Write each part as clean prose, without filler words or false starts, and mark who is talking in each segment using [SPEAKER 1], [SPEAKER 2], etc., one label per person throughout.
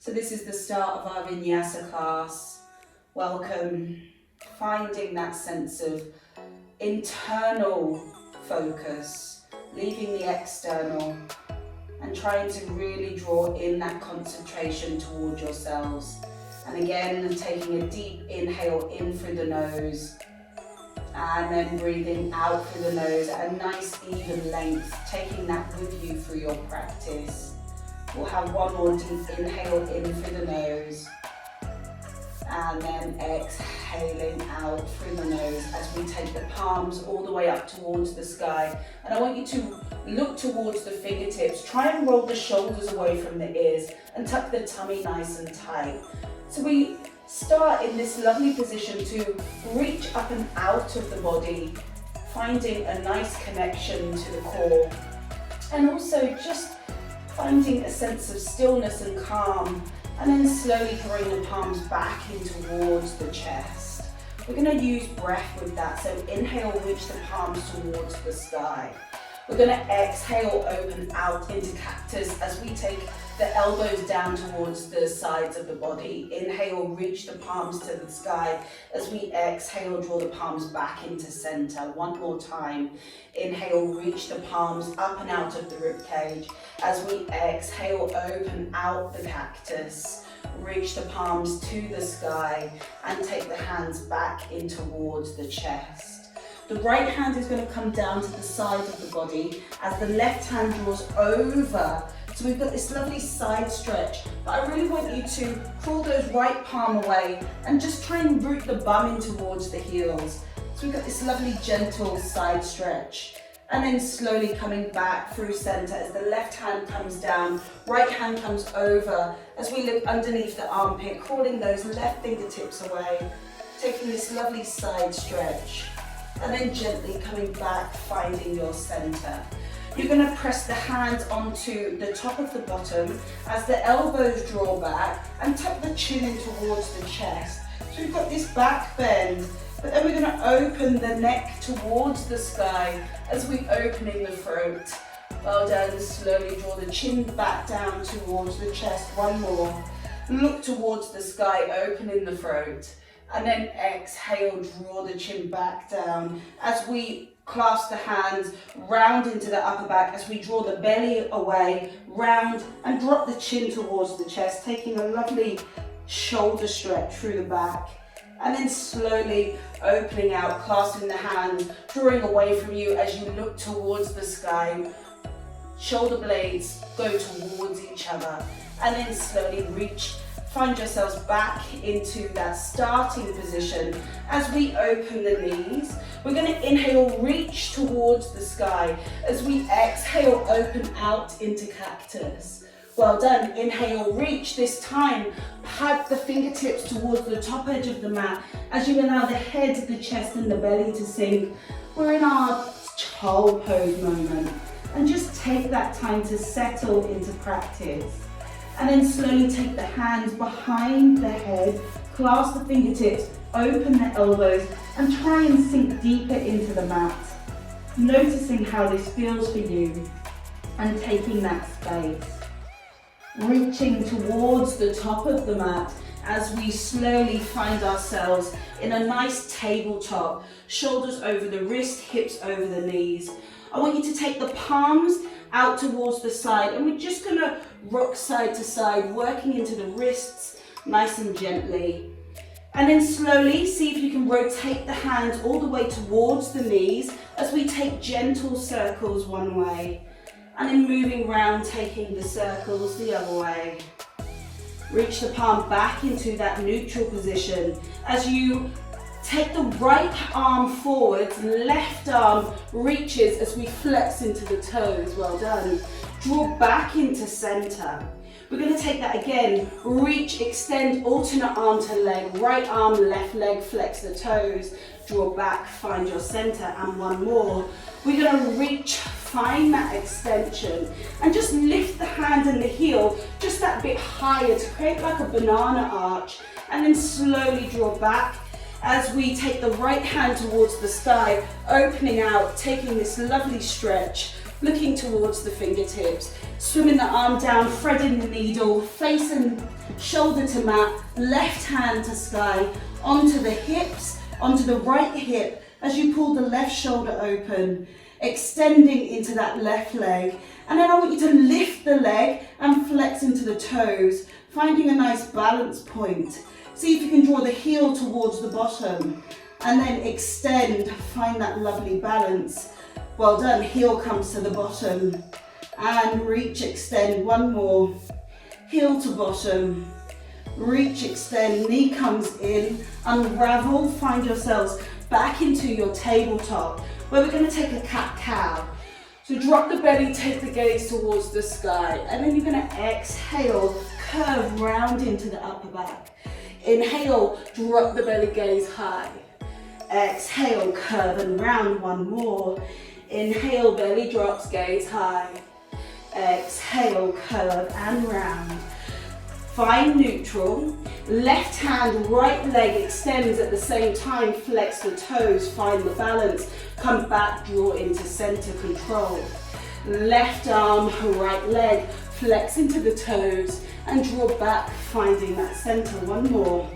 [SPEAKER 1] So this is the start of our Vinyasa class. Welcome. Finding that sense of internal focus, leaving the external, and trying to really draw in that concentration toward yourselves. And again, taking a deep inhale in through the nose, and then breathing out through the nose at a nice even length, taking that with you through your practice. We'll have one more deep inhale in through the nose, and then exhaling out through the nose as we take the palms all the way up towards the sky. And I want you to look towards the fingertips. Try and roll the shoulders away from the ears and tuck the tummy nice and tight. So we start in this lovely position to reach up and out of the body, finding a nice connection to the core, and also just finding a sense of stillness and calm, and then slowly drawing the palms back in towards the chest. We're going to use breath with that, so inhale, reach the palms towards the sky. We're going to exhale, open out into cactus as we take the elbows down towards the sides of the body. Inhale, reach the palms to the sky. As we exhale, draw the palms back into center. One more time. Inhale, reach the palms up and out of the rib cage. As we exhale, open out the cactus. Reach the palms to the sky and take the hands back in towards the chest. The right hand is going to come down to the side of the body as the left hand draws over. So we've got this lovely side stretch, but I really want you to crawl those right palm away and just try and root the bum in towards the heels. So we've got this lovely gentle side stretch. And then slowly coming back through center as the left hand comes down, right hand comes over as we look underneath the armpit, crawling those left fingertips away, taking this lovely side stretch. And then gently coming back, finding your center. You're going to press the hands onto the top of the bottom as the elbows draw back and tuck the chin in towards the chest. So we've got this back bend, but then we're going to open the neck towards the sky as we open in the throat. Well done. Slowly draw the chin back down towards the chest. One more. Look towards the sky, open in the throat. And then exhale, draw the chin back down as we clasp the hands round into the upper back as we draw the belly away, round, and drop the chin towards the chest, taking a lovely shoulder stretch through the back. And then slowly opening out, clasping the hands, drawing away from you as you look towards the sky. Shoulder blades go towards each other. And then slowly reach. Find yourselves back into that starting position as we open the knees. We're going to inhale, reach towards the sky. As we exhale, open out into cactus. Well done. Inhale, reach. This time, hug the fingertips towards the top edge of the mat as you allow the head, the chest, and the belly to sink. We're in our child pose moment. And just take that time to settle into practice. And then slowly take the hands behind the head, clasp the fingertips, open the elbows, and try and sink deeper into the mat. Noticing how this feels for you and taking that space. Reaching towards the top of the mat as we slowly find ourselves in a nice tabletop, shoulders over the wrist, hips over the knees. I want you to take the palms out towards the side, and we're just going to rock side to side, working into the wrists nice and gently. And then slowly see if you can rotate the hands all the way towards the knees as we take gentle circles one way, and then moving around, taking the circles the other way. Reach the palm back into that neutral position as you take the right arm forwards, left arm reaches as we flex into the toes. Well done. Draw back into center. We're going to take that again. Reach, extend, alternate arm to leg. Right arm, left leg, flex the toes. Draw back, find your center, and one more. We're going to reach, find that extension, and just lift the hand and the heel just that bit higher to create like a banana arch, and then slowly draw back as we take the right hand towards the sky, opening out, taking this lovely stretch, looking towards the fingertips. Swimming the arm down, threading the needle, face and shoulder to mat, left hand to sky, onto the hips, onto the right hip as you pull the left shoulder open, extending into that left leg. And then I want you to lift the leg and flex into the toes, finding a nice balance point. See if you can draw the heel towards the bottom and then extend, find that lovely balance. Well done, heel comes to the bottom and reach, extend, one more. Heel to bottom, reach, extend, knee comes in, unravel, find yourselves back into your tabletop where we're going to take a cat-cow. So drop the belly, take the gaze towards the sky, and then you're going to exhale, curve round into the upper back. Inhale, drop the belly, gaze high. Exhale, curve and round, one more. Inhale, belly drops, gaze high. Exhale, curve and round. Find neutral. Left hand, right leg extends at the same time. Flex the toes, find the balance. Come back, draw into center, control. Left arm, right leg, flex into the toes and draw back, finding that center. One more.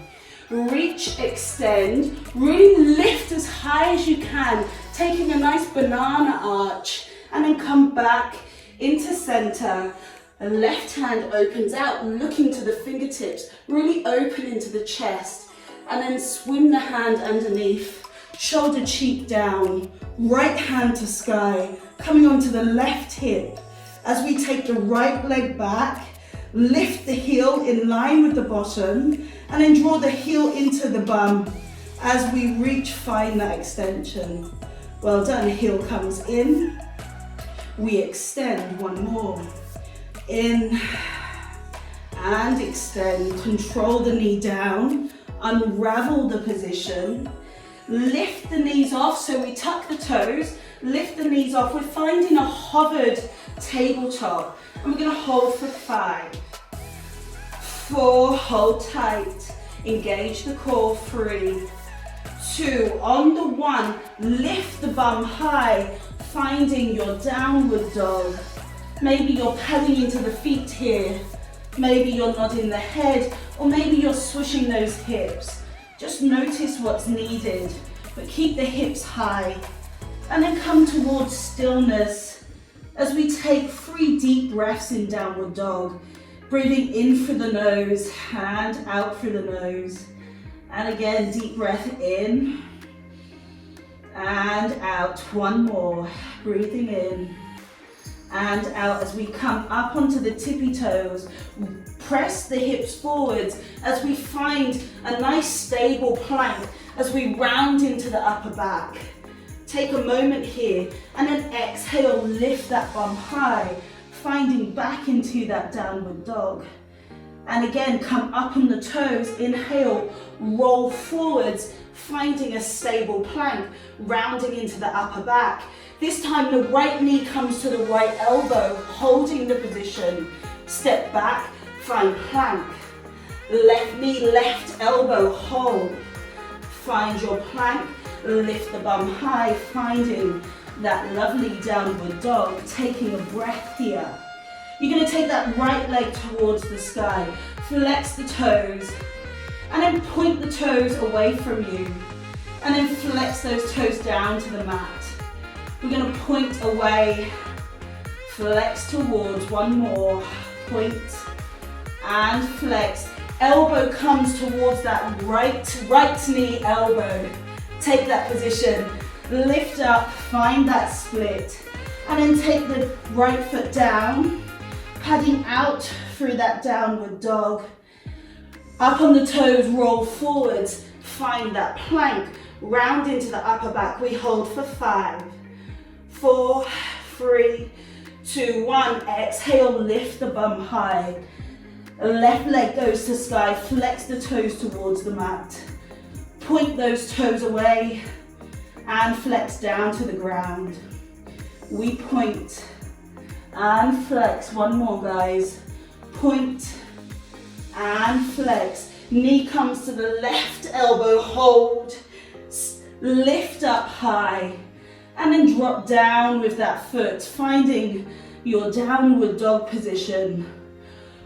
[SPEAKER 1] Reach, extend, really lift as high as you can, taking a nice banana arch, and then come back into center. The left hand opens out, looking to the fingertips, really open into the chest, and then swim the hand underneath, shoulder cheek down, right hand to sky, coming onto the left hip. As we take the right leg back, lift the heel in line with the bottom, and then draw the heel into the bum. As we reach, find that extension. Well done, heel comes in. We extend, one more. In and extend, control the knee down, unravel the position, lift the knees off, so we tuck the toes, lift the knees off. We're finding a hovered tabletop, and we're going to hold for 5, 4, hold tight, engage the core, 3, 2, on the 1, lift the bum high, finding your downward dog. Maybe you're pelling into the feet here, maybe you're nodding the head, or maybe you're swishing those hips. Just notice what's needed, but keep the hips high. And then come towards stillness as we take 3 deep breaths in downward dog. Breathing in through the nose, hand out through the nose. And again, deep breath in and out. One more, breathing in and out as we come up onto the tippy toes. Press the hips forwards as we find a nice stable plank as we round into the upper back. Take a moment here and then exhale, lift that bum high, finding back into that downward dog. And again, come up on the toes, inhale, roll forwards, finding a stable plank, rounding into the upper back. This time the right knee comes to the right elbow, holding the position. Step back, find plank. Left knee, left elbow, hold. Find your plank, lift the bum high, finding that lovely downward dog, taking a breath here. You're going to take that right leg towards the sky, flex the toes, and then point the toes away from you, and then flex those toes down to the mat. We're going to point away, flex towards, one more, point and flex. Elbow comes towards that right knee, elbow. Take that position, lift up, find that split, and then take the right foot down, padding out through that downward dog. Up on the toes, roll forwards, find that plank, round into the upper back. We hold for 5, 4, 3, 2, 1. Exhale, lift the bum high. Left leg goes to sky, flex the toes towards the mat. Point those toes away and flex down to the ground. We point and flex. One more, guys. Point and flex. Knee comes to the left elbow, hold. Lift up high And then drop down with that foot, finding your downward dog position.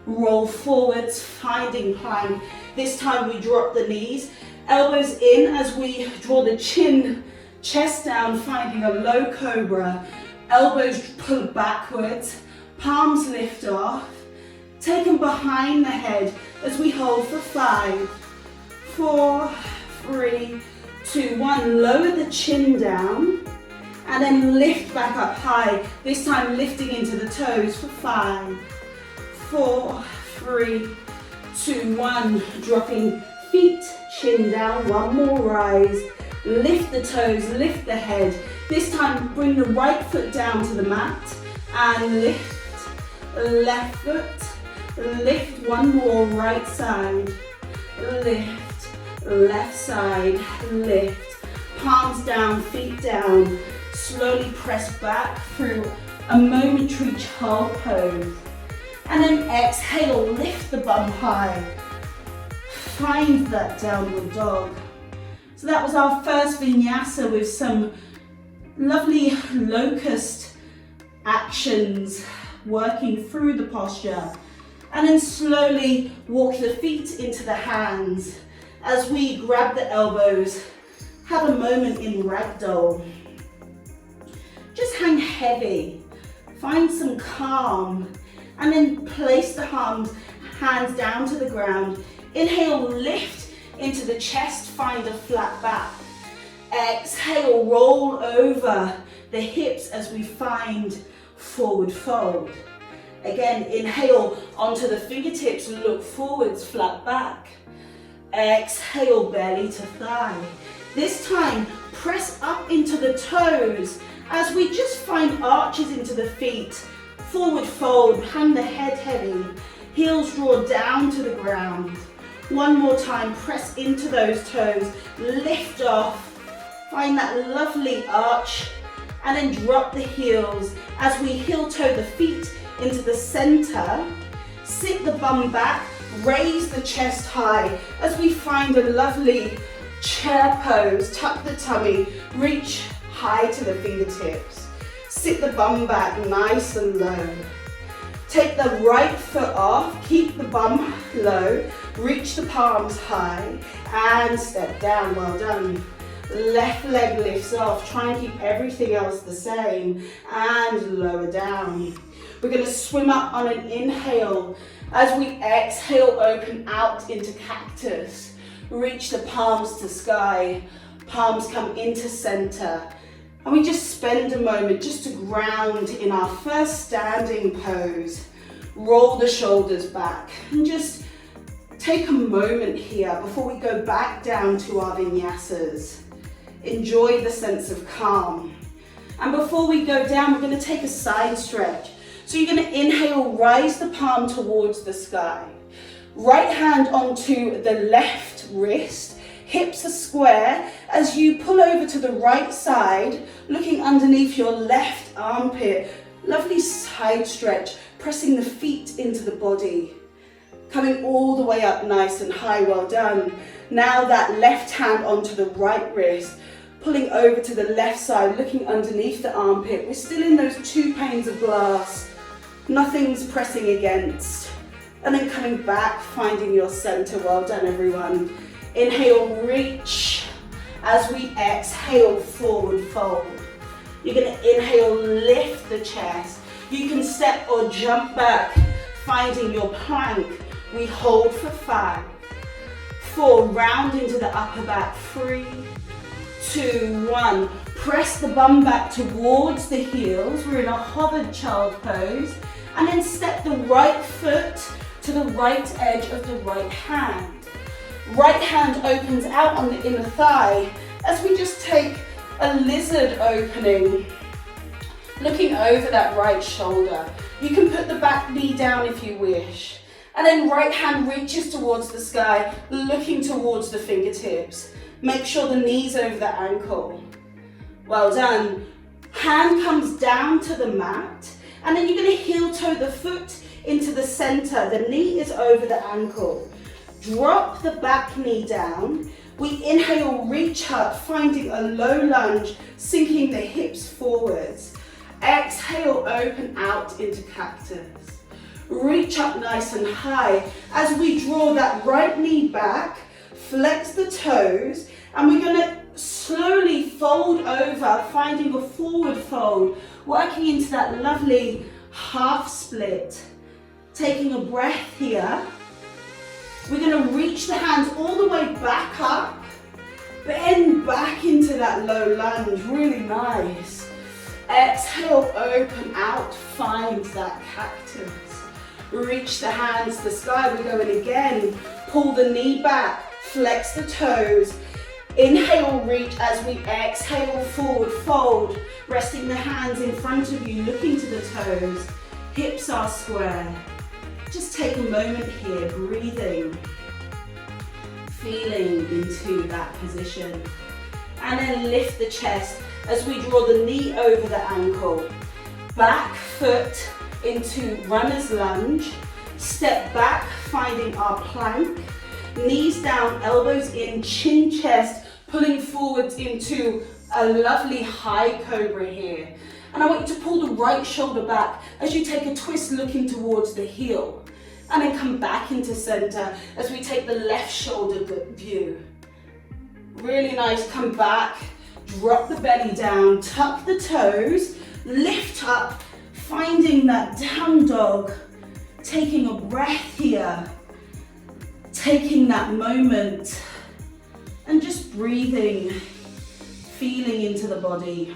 [SPEAKER 1] Roll forwards, finding plank. This time we drop the knees, elbows in as we draw the chin, chest down, finding a low cobra. Elbows pull backwards, palms lift off. Take them behind the head as we hold for 5, 4, 3, 2, 1. Lower the chin down. And then lift back up high, this time lifting into the toes for 5, 4, 3, 2, 1. Dropping feet, chin down, one more rise. Lift the toes, lift the head. This time bring the right foot down to the mat and lift, left foot, lift one more, right side, lift, left side, lift. Palms down, feet down. Slowly press back through a momentary child pose. And then exhale, lift the bum high. Find that downward dog. So that was our first vinyasa with some lovely locust actions working through the posture. And then slowly walk the feet into the hands as we grab the elbows. Have a moment in ragdoll. Just hang heavy, find some calm, and then place the hands down to the ground. Inhale, lift into the chest, find a flat back. Exhale, roll over the hips as we find forward fold. Again, inhale onto the fingertips, look forwards, flat back. Exhale, belly to thigh. This time, press up into the toes as we just find arches into the feet. Forward fold, hang the head heavy. Heels draw down to the ground. One more time, press into those toes. Lift off. Find that lovely arch. And then drop the heels as we heel toe the feet into the center. Sit the bum back. Raise the chest high as we find a lovely chair pose. Tuck the tummy. Reach high to the fingertips. Sit the bum back nice and low. Take the right foot off, keep the bum low, reach the palms high, and step down, well done. Left leg lifts off, try and keep everything else the same, and lower down. We're gonna swim up on an inhale. As we exhale, open out into cactus. Reach the palms to sky, palms come into center. And we just spend a moment just to ground in our first standing pose. Roll the shoulders back and just take a moment here before we go back down to our vinyasas. Enjoy the sense of calm. And before we go down, we're going to take a side stretch. So you're going to inhale, rise the palm towards the sky. Right hand onto the left wrist. Hips are square as you pull over to the right side, looking underneath your left armpit. Lovely side stretch, pressing the feet into the body. Coming all the way up nice and high, well done. Now that left hand onto the right wrist, pulling over to the left side, looking underneath the armpit. We're still in those 2 panes of glass. Nothing's pressing against. And then coming back, finding your center. Well done, everyone. Inhale, reach. As we exhale, forward fold. You're going to inhale, lift the chest. You can step or jump back, finding your plank. We hold for 5, 4, round into the upper back, 3, 2, 1. Press the bum back towards the heels. We're in a hovered child pose. And then step the right foot to the right edge of the right hand. Right hand opens out on the inner thigh as we just take a lizard opening, looking over that right shoulder. You can put the back knee down if you wish. And then right hand reaches towards the sky, looking towards the fingertips. Make sure the knee's over the ankle. Well done. Hand comes down to the mat, and then you're going to heel toe the foot into the center. The knee is over the ankle. Drop the back knee down, We inhale, reach up, finding a low lunge, sinking the hips forwards. Exhale, open out into cactus. Reach up nice and high as we draw that right knee back, flex the toes, and we're going to slowly fold over, finding a forward fold, working into that lovely half split. Taking a breath here. We're going to reach the hands all the way back up, bend back into that low lunge, really nice. Exhale, open out, find that cactus. Reach the hands to the sky, we're going again. Pull the knee back, flex the toes. Inhale, reach as we exhale, forward fold. Resting the hands in front of you, looking to the toes. Hips are square. Just take a moment here, breathing. Feeling into that position. And then lift the chest as we draw the knee over the ankle. Back foot into runner's lunge. Step back, finding our plank. Knees down, elbows in, chin chest, pulling forwards into a lovely high cobra here. And I want you to pull the right shoulder back as you take a twist looking towards the heel. And then come back into center as we take the left shoulder view. Really nice, come back, drop the belly down, tuck the toes, lift up, finding that down dog, taking a breath here, taking that moment, and just breathing, feeling into the body.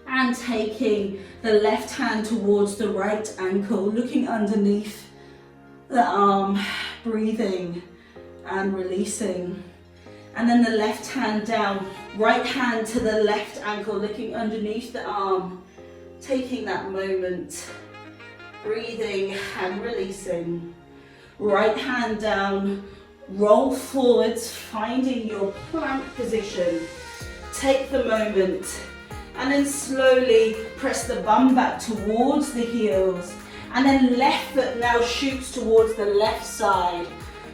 [SPEAKER 1] And taking the left hand towards the right ankle, looking underneath the arm, breathing and releasing. And then the left hand down, right hand to the left ankle, looking underneath the arm, taking that moment, breathing and releasing. Right hand down, roll forwards, finding your plank position. Take the moment and then slowly press the bum back towards the heels. And then left foot now shoots towards the left side.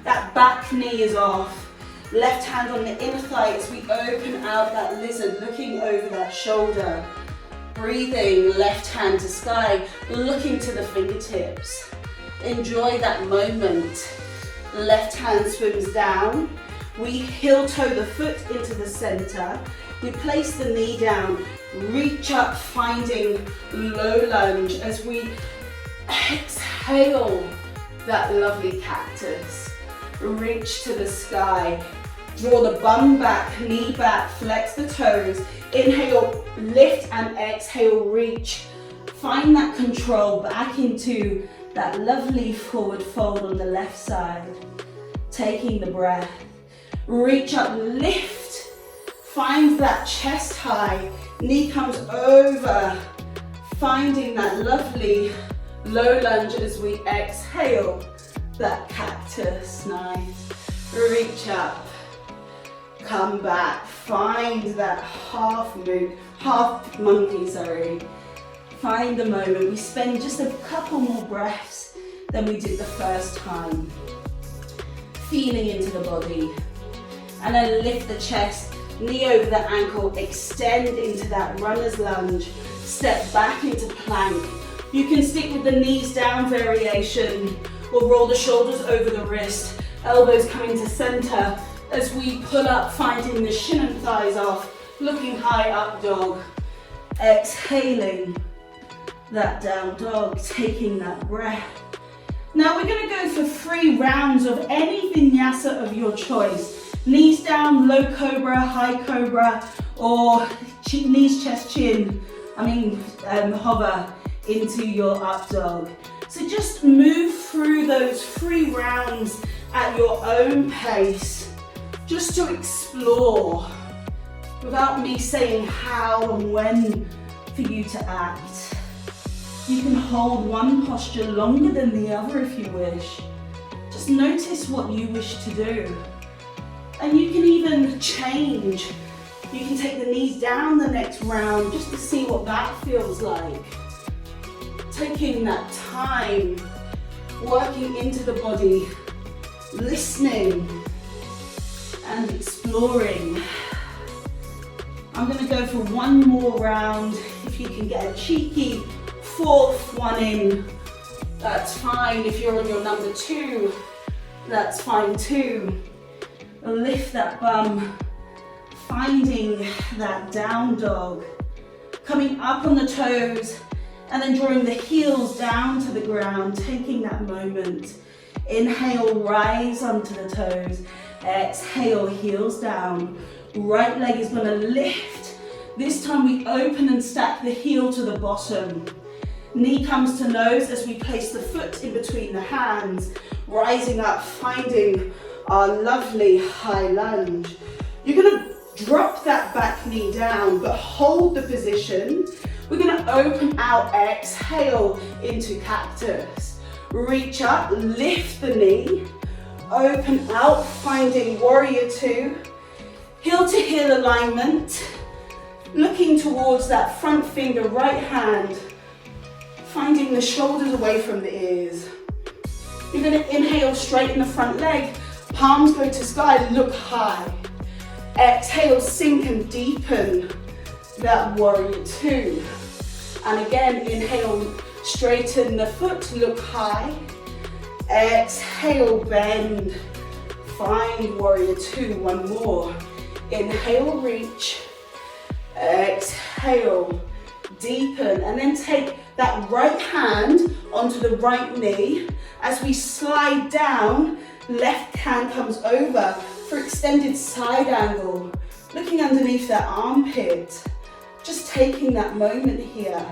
[SPEAKER 1] That back knee is off. Left hand on the inner thigh as we open out that lizard, looking over that shoulder. Breathing, left hand to sky, looking to the fingertips. Enjoy that moment. Left hand swims down. We heel toe the foot into the center. We place the knee down, reach up, finding low lunge as we exhale that lovely cactus. Reach to the sky. Draw the bum back, knee back, flex the toes. Inhale, lift and exhale, reach. Find that control back into that lovely forward fold on the left side. Taking the breath. Reach up, lift. Find that chest high. Knee comes over. Finding that lovely low lunge as we exhale that cactus. Nice. Reach up. Come back, find that half monkey, Find the moment. We spend just a couple more breaths than we did the first time. Feeling into the body. And then lift the chest, knee over the ankle, extend into that runner's lunge. Step back into plank. You can stick with the knees down variation or roll the shoulders over the wrist. Elbows coming to center. As we pull up, finding the shin and thighs off, looking high up dog. Exhaling that down dog, taking that breath. Now we're going to go for 3 rounds of any vinyasa of your choice. Knees down, low cobra, high cobra, or knees, chest, chin. Hover into your up dog. So just move through those 3 rounds at your own pace. Just to explore, without me saying how and when for you to act. You can hold one posture longer than the other if you wish. Just notice what you wish to do. And you can even change. You can take the knees down the next round just to see what that feels like. Taking that time, working into the body, listening. and exploring. I'm going to go for one more round. If you can get a cheeky fourth one in, that's fine. If you're on your number 2, that's fine too. Lift that bum, finding that down dog. Coming up on the toes and then drawing the heels down to the ground, taking that moment. Inhale, rise onto the toes. Exhale, heels down. Right leg is going to lift. This time we open and stack the heel to the bottom. Knee comes to nose as we place the foot in between the hands. Rising up, finding our lovely high lunge. You're going to drop that back knee down, but hold the position. We're going to open out, exhale into cactus. Reach up, lift the knee. Open out, finding warrior 2. Heel to heel alignment. Looking towards that front finger, right hand. Finding the shoulders away from the ears. You're going to inhale, straighten the front leg. Palms go to sky, look high. Exhale, sink and deepen that warrior 2. And again, inhale, straighten the foot, look high. Exhale, bend. Find warrior 2, one more. Inhale, reach. Exhale, deepen. And then take that right hand onto the right knee. As we slide down, left hand comes over for extended side angle. Looking underneath that armpit. Just taking that moment here.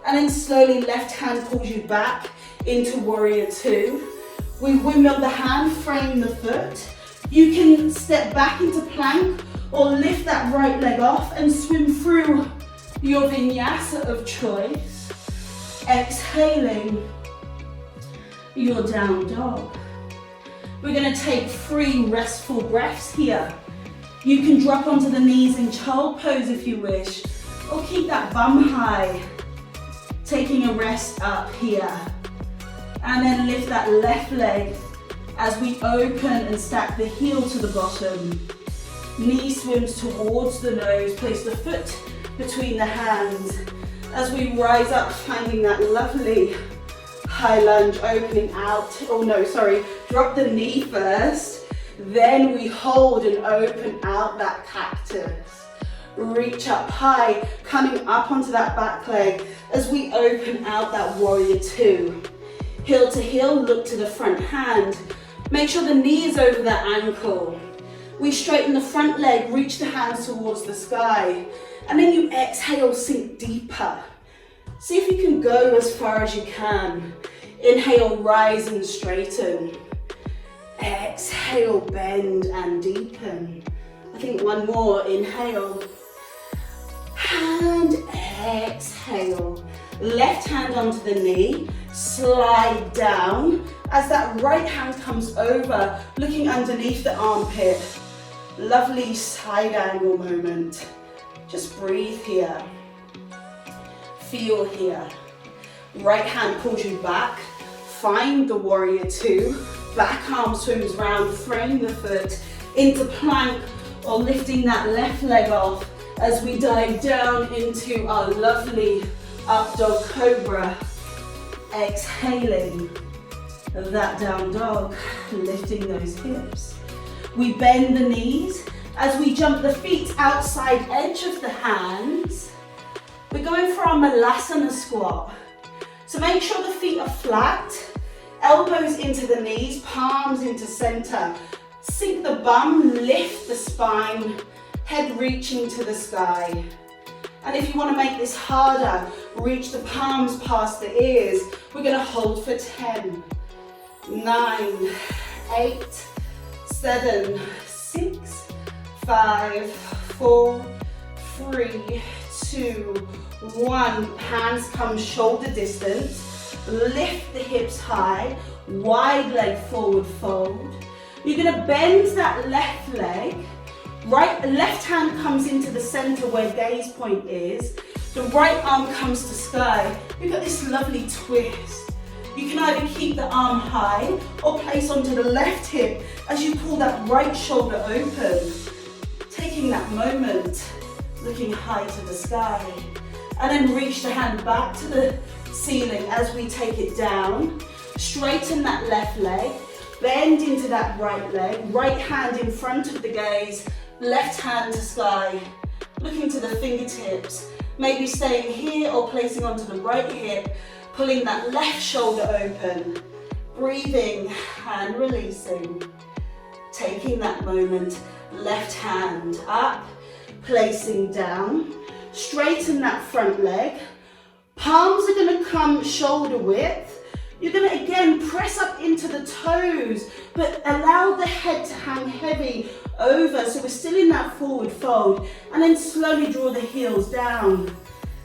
[SPEAKER 1] And then slowly left hand pulls you back into warrior 2. We windmill the hand, frame the foot. You can step back into plank or lift that right leg off and swim through your vinyasa of choice. Exhaling your down dog. We're going to take 3 restful breaths here. You can drop onto the knees in child pose if you wish, or keep that bum high. Taking a rest up here. And then lift that left leg as we open and stack the heel to the bottom. Knee swims towards the nose, place the foot between the hands. As we rise up, finding that lovely high lunge, opening out. Oh no, sorry, drop the knee first. Then we hold and open out that cactus. Reach up high, coming up onto that back leg as we open out that warrior 2. Heel to heel, look to the front hand. Make sure the knee is over the ankle. We straighten the front leg, reach the hands towards the sky. And then you exhale, sink deeper. See if you can go as far as you can. Inhale, rise and straighten. Exhale, bend and deepen. I think one more, inhale. And exhale. Left hand onto the knee, slide down as that right hand comes over, looking underneath the armpit. Lovely side angle moment. Just breathe here. Feel here. Right hand pulls you back. Find the warrior 2. Back arm swims round, frame the foot into plank or lifting that left leg off as we dive down into our lovely up dog cobra. Exhaling that down dog, lifting those hips. We bend the knees as we jump the feet outside edge of the hands. We're going for our Malasana Squat. So make sure the feet are flat, elbows into the knees, palms into center. Sink the bum, lift the spine, head reaching to the sky. And if you want to make this harder, reach the palms past the ears. We're going to hold for 10, 9, 8, 7, 6, 5, 4, 3, 2, 1. Hands come shoulder distance. Lift the hips high. Wide leg forward fold. You're going to bend that left leg. Left hand comes into the center where gaze point is. The right arm comes to sky. You've got this lovely twist. You can either keep the arm high or place onto the left hip as you pull that right shoulder open. Taking that moment, looking high to the sky. And then reach the hand back to the ceiling as we take it down. Straighten that left leg. Bend into that right leg. Right hand in front of the gaze. Left hand to sky. Looking to the fingertips. Maybe staying here or placing onto the right hip. Pulling that left shoulder open. Breathing and releasing. Taking that moment. Left hand up. Placing down. Straighten that front leg. Palms are going to come shoulder width. You're going to again press up into the toes, but allow the head to hang heavy over, so we're still in that forward fold, and then slowly draw the heels down.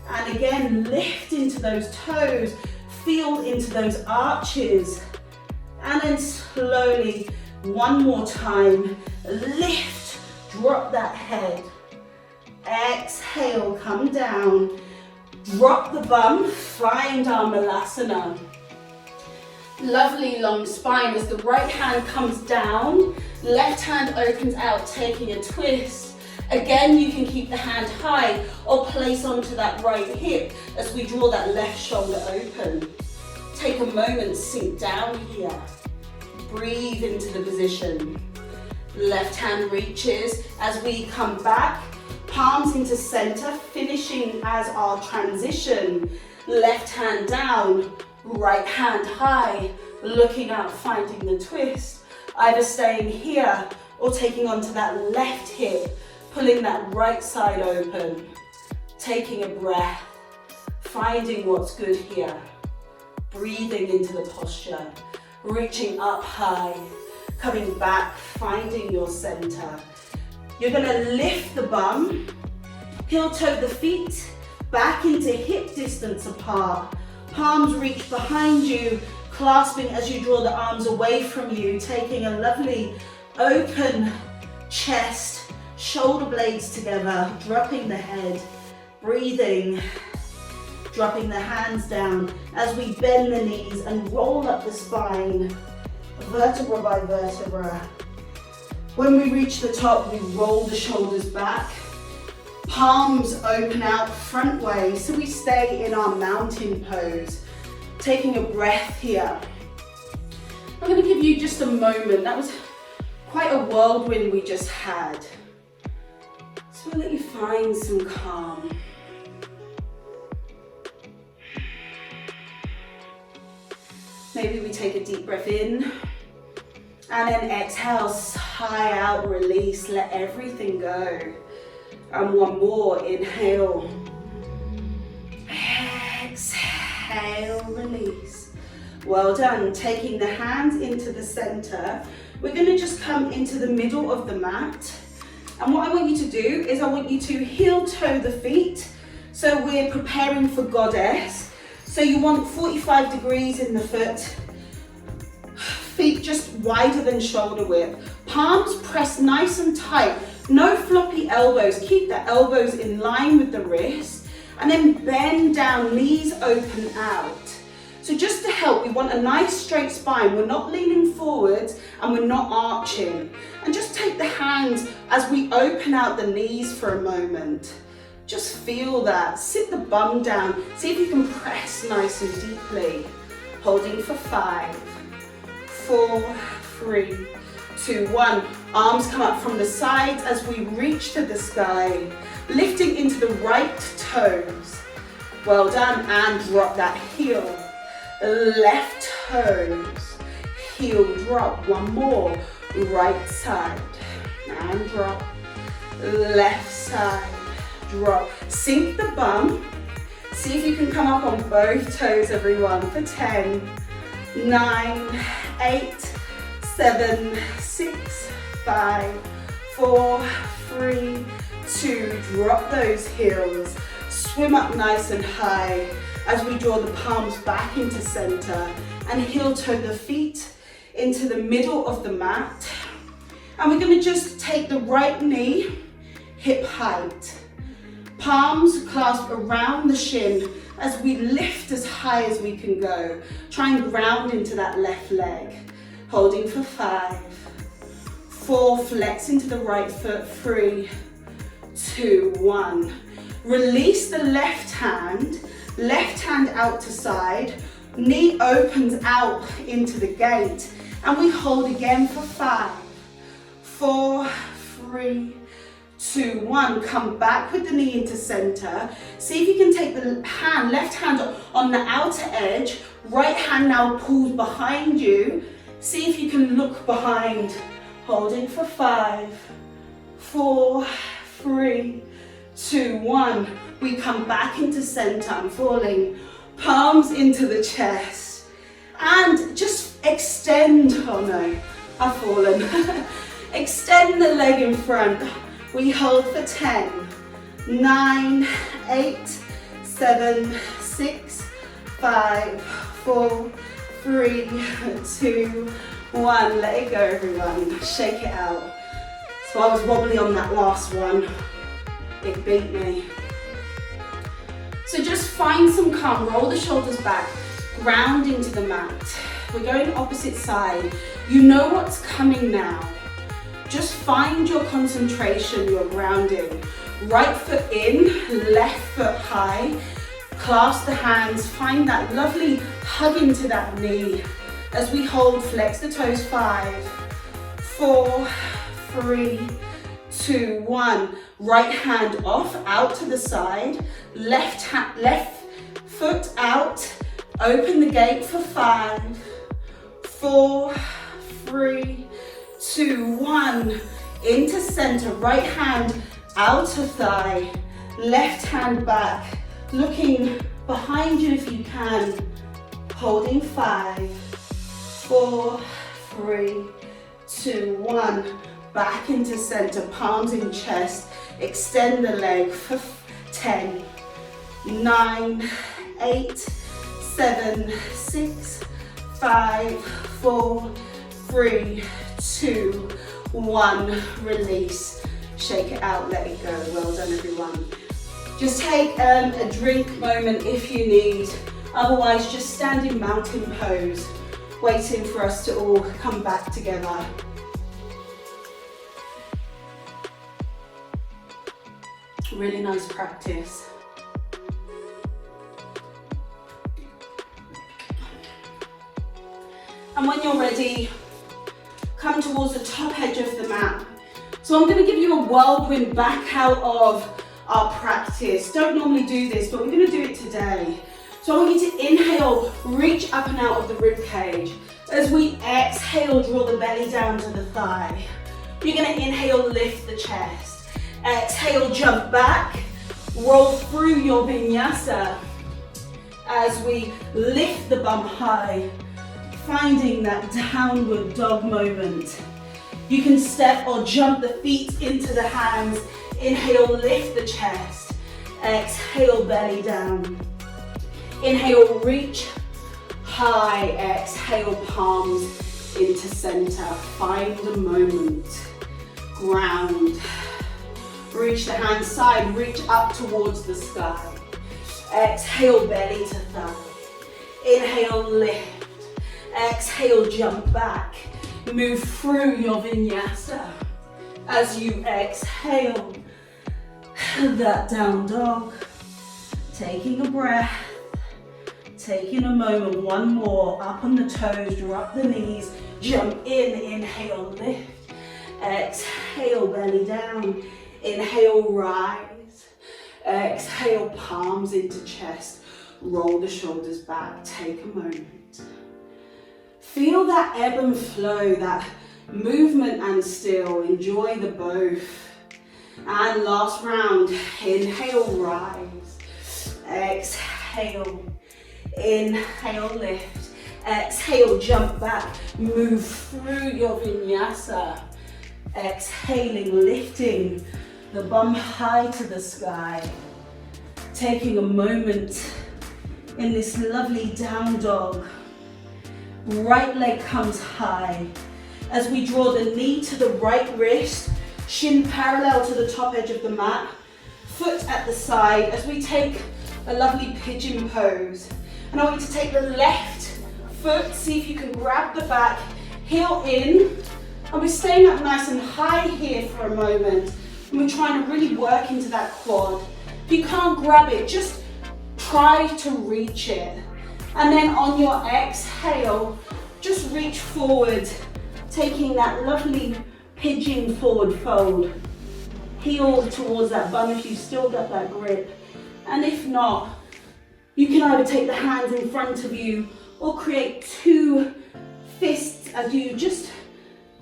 [SPEAKER 1] And again, lift into those toes, feel into those arches, and then slowly, one more time, lift, drop that head. Exhale, come down, drop the bum, find our Malasana. Lovely long spine as the right hand comes down, left hand opens out, taking a twist. Again, you can keep the hand high or place onto that right hip as we draw that left shoulder open. Take a moment, sink down here. Breathe into the position. Left hand reaches as we come back, palms into center, finishing as our transition. Left hand down, right hand high, looking out, finding the twist. Either staying here or taking onto that left hip, pulling that right side open. Taking a breath, finding what's good here. Breathing into the posture, reaching up high, coming back, finding your center. You're gonna lift the bum, heel toe the feet, back into hip distance apart. Palms reach behind you, clasping as you draw the arms away from you, taking a lovely open chest, shoulder blades together, dropping the head, breathing, dropping the hands down as we bend the knees and roll up the spine, vertebra by vertebra. When we reach the top, we roll the shoulders back. Palms open out front way, so we stay in our mountain pose. Taking a breath here. I'm going to give you just a moment. That was quite a whirlwind we just had. So we'll let you find some calm. Maybe we take a deep breath in. And then exhale, sigh out, release, let everything go. And one more, inhale. Exhale, release. Well done. Taking the hands into the center. We're gonna just come into the middle of the mat. And what I want you to do is I want you to heel toe the feet. So we're preparing for goddess. So you want 45 degrees in the foot. Feet just wider than shoulder width. Palms press nice and tight. No floppy elbows. Keep the elbows in line with the wrists. And then bend down, knees open out. So just to help, we want a nice straight spine. We're not leaning forwards and we're not arching. And just take the hands as we open out the knees for a moment. Just feel that. Sit the bum down. See if you can press nice and deeply. Holding for 5, 4, 3, 2, 1. Arms come up from the sides as we reach to the sky. Lifting into the right toes. Well done. And drop that heel. Left toes. Heel drop. One more. Right side. And drop. Left side. Drop. Sink the bum. See if you can come up on both toes, everyone, for 10, 9, 8, 7, 6, 5, 4, 3, 2. Drop those heels. Swim up nice and high as we draw the palms back into center and heel toe the feet into the middle of the mat. And we're going to just take the right knee hip height. Palms clasp around the shin as we lift as high as we can go. Try and ground into that left leg. Holding for 5, 4, flex into the right foot, 3, 2, 1. Release the left hand out to side, knee opens out into the gate, and we hold again for 5, 4, 3, 2, 1. Come back with the knee into center. See if you can take the left hand on the outer edge, right hand now pulls behind you. See if you can look behind, holding for 5, 4, 3, 2, 1. We come back into center. I'm falling, palms into the chest, and just extend. Oh no, I've fallen. Extend the leg in front. We hold for 10, 9, 8, 7, 6, 5, 4, 3, 2, 1. Let it go, everyone. Shake it out. So I was wobbly on that last one. It beat me. So just find some calm. Roll the shoulders back. Ground into the mat. We're going opposite side. You know what's coming now. Just find your concentration, your grounding. Right foot in, left foot high. Clasp the hands, find that lovely hug into that knee. As we hold, flex the toes, 5, 4, 3, 2, 1. Right hand off, out to the side. Left foot out. Open the gate for 5, 4, 3, 2, 1. Into center, right hand out to thigh. Left hand back. Looking behind you if you can. Holding 5, 4, 3, 2, 1. Back into center, palms in chest. Extend the leg for 10, 9, 8, 7, 6, 5, 4, 3, 2, 1. Release. Shake it out, let it go. Well done, everyone. Just take a drink moment if you need. Otherwise, just stand in mountain pose, waiting for us to all come back together. Really nice practice. And when you're ready, come towards the top edge of the mat. So I'm going to give you a whirlwind back out of our practice. Don't normally do this, but we're going to do it today. So I want you to inhale, reach up and out of the rib cage. As we exhale, draw the belly down to the thigh. You're going to inhale, lift the chest. Exhale, jump back, roll through your vinyasa as we lift the bum high, finding that downward dog moment. You can step or jump the feet into the hands. Inhale, lift the chest. Exhale, belly down. Inhale, reach high. Exhale, palms into center. Find a moment. Ground. Reach the hand side, reach up towards the sky. Exhale, belly to thigh. Inhale, lift. Exhale, jump back. Move through your vinyasa. As you exhale, that down dog. Taking a breath. Taking a moment, one more. Up on the toes, drop the knees. Jump in, inhale, lift. Exhale, belly down. Inhale, rise. Exhale, palms into chest. Roll the shoulders back. Take a moment. Feel that ebb and flow, that movement and still. Enjoy the both. And last round. Inhale, rise. Exhale. Inhale, lift. Exhale, jump back. Move through your vinyasa. Exhaling, lifting the bum high to the sky. Taking a moment in this lovely down dog. Right leg comes high. As we draw the knee to the right wrist, shin parallel to the top edge of the mat, foot at the side. As we take a lovely pigeon pose. And I want you to take the left foot, see if you can grab the back, heel in, and we're staying up nice and high here for a moment, and we're trying to really work into that quad. If you can't grab it, just try to reach it. And then on your exhale, just reach forward, taking that lovely pigeon forward fold. Heel towards that bum if you've still got that grip. And if not, you can either take the hands in front of you or create two fists as you just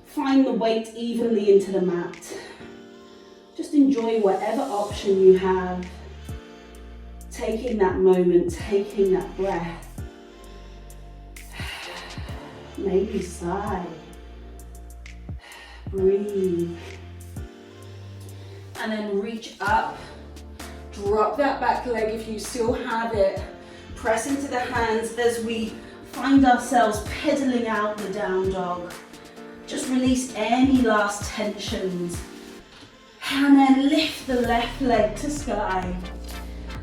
[SPEAKER 1] find the weight evenly into the mat. Just enjoy whatever option you have. Taking that moment, taking that breath. Maybe sigh. Breathe. And then reach up. Drop that back leg if you still have it. Press into the hands as we find ourselves pedaling out the down dog. Just release any last tensions. And then lift the left leg to sky.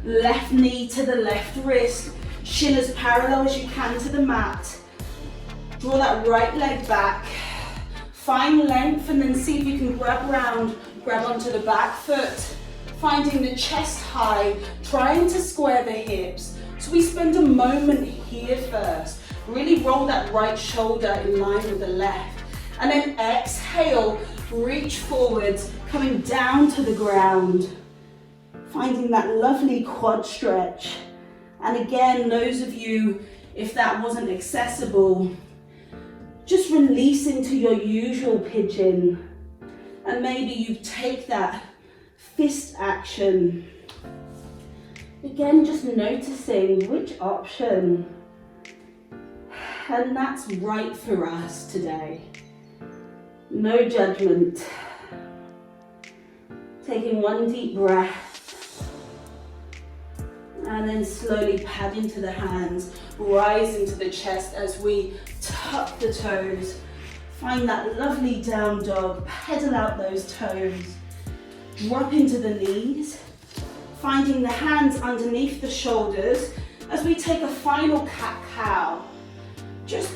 [SPEAKER 1] Left knee to the left wrist. Shin as parallel as you can to the mat. Draw that right leg back. Find length and then see if you can grab round. Grab onto the back foot. Finding the chest high. Trying to square the hips. So we spend a moment here first. Really roll that right shoulder in line with the left. And then exhale, reach forwards, coming down to the ground. Finding that lovely quad stretch. And again, those of you, if that wasn't accessible, just release into your usual pigeon. And maybe you take that fist action. Again, just noticing which option. And that's right for us today. No judgment. Taking one deep breath. And then slowly pad into the hands, rise into the chest as we tuck the toes. Find that lovely down dog, pedal out those toes. Drop into the knees, finding the hands underneath the shoulders as we take a final cat-cow. Just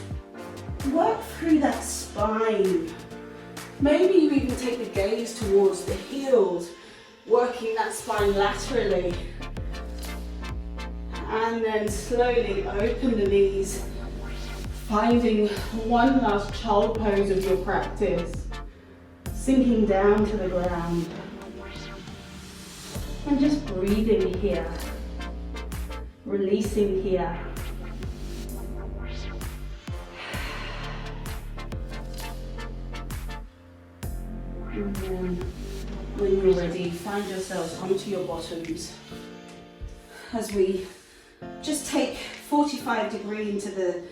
[SPEAKER 1] work through that spine. Maybe you even take the gaze towards the heels, working that spine laterally. And then slowly open the knees, finding one last child pose of your practice, sinking down to the ground. And just breathing here, releasing here. And then when you're ready, find yourselves onto your bottoms as we just take 45 degree into the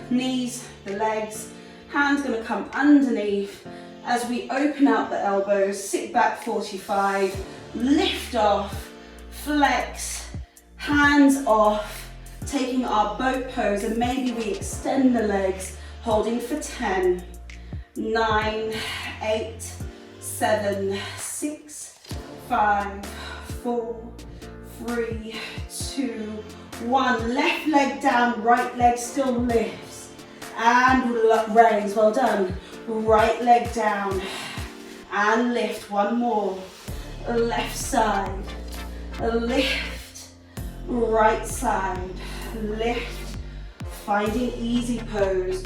[SPEAKER 1] knees, the legs, hands going to come underneath as we open out the elbows, sit back 45, lift off, flex, hands off, taking our boat pose, and maybe we extend the legs, holding for 10, 9, 8, 7, 6, 5, 4, 3, 2, 1. Left leg down, right leg still lifts. And raise, well done. Right leg down and lift. One more. Left side, lift. Right side, lift. Finding easy pose.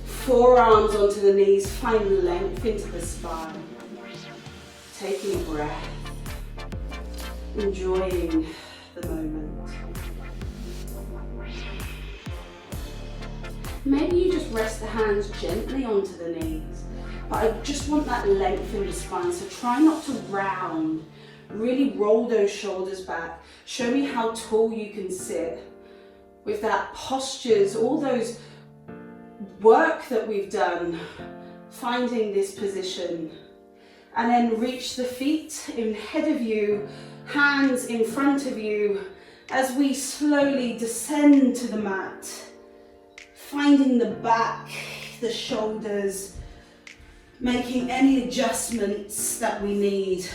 [SPEAKER 1] Forearms onto the knees, find length into the spine. Taking a breath. Enjoying the moment. Maybe you just rest the hands gently onto the knees, but I just want that length in the spine, so try not to round. Really roll those shoulders back. Show me how tall you can sit with that postures, all those work that we've done, finding this position. And then reach the feet in ahead of you, hands in front of you, as we slowly descend to the mat. Finding the back, the shoulders, making any adjustments that we need.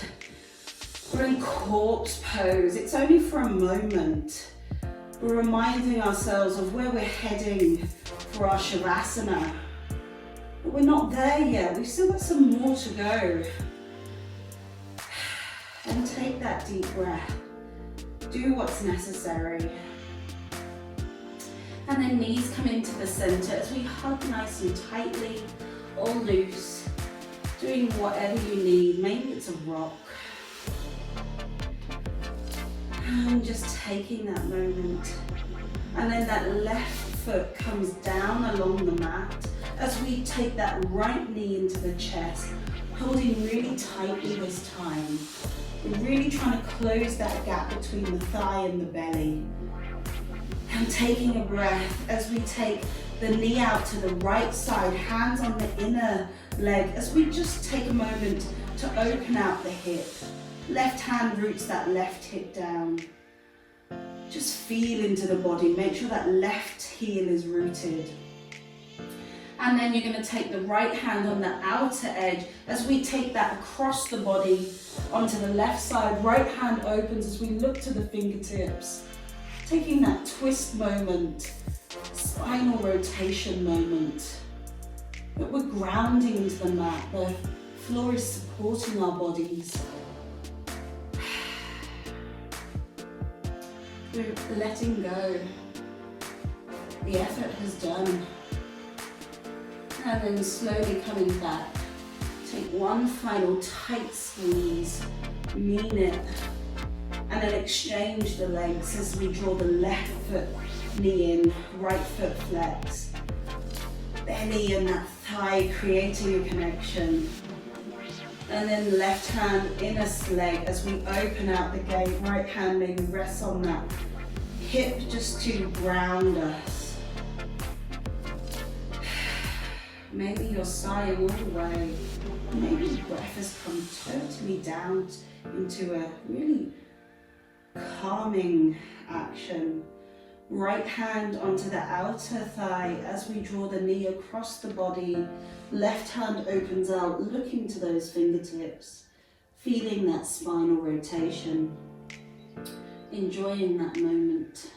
[SPEAKER 1] We're in corpse pose. It's only for a moment. We're reminding ourselves of where we're heading for our Shavasana. But we're not there yet. We've still got some more to go. And take that deep breath. Do what's necessary. And then knees come into the center as we hug nice and tightly or loose. Doing whatever you need. Maybe it's a rock. And just taking that moment. And then that left foot comes down along the mat as we take that right knee into the chest, holding really tightly this time. We're really trying to close that gap between the thigh and the belly. And taking a breath as we take the knee out to the right side, hands on the inner leg, as we just take a moment to open out the hip. Left hand roots that left hip down. Just feel into the body, make sure that left heel is rooted. And then you're going to take the right hand on the outer edge as we take that across the body onto the left side. Right hand opens as we look to the fingertips. Taking that twist moment, spinal rotation moment. But we're grounding into the mat. The floor is supporting our bodies. We're letting go. The effort has done. And then slowly coming back. Take one final tight squeeze. Mean it. And then exchange the legs as we draw the left foot knee in, right foot flex. Belly and that thigh creating a connection. And then left hand inner leg as we open out the gate. Right hand maybe rests on that hip just to ground us. Maybe you're sighing all the way. Maybe the breath has come totally down into a really calming action. Right hand onto the outer thigh as we draw the knee across the body. Left hand opens out, looking to those fingertips, feeling that spinal rotation, enjoying that moment.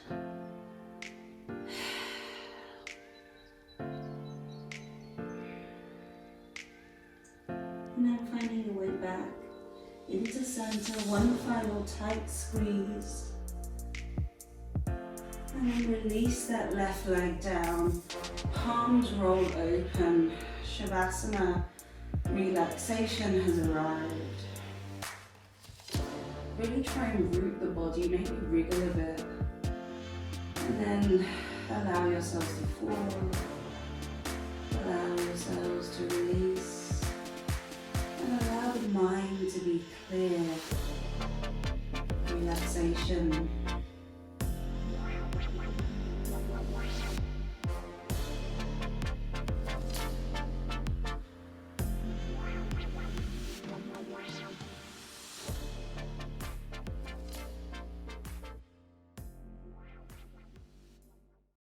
[SPEAKER 1] And then finding your way back into center, one final tight squeeze. And then release that left leg down, palms roll open, Shavasana relaxation has arrived. Really try and root the body, maybe wriggle a bit. And then allow yourselves to fall, allow yourselves to release, and allow the mind to be clear. Relaxation.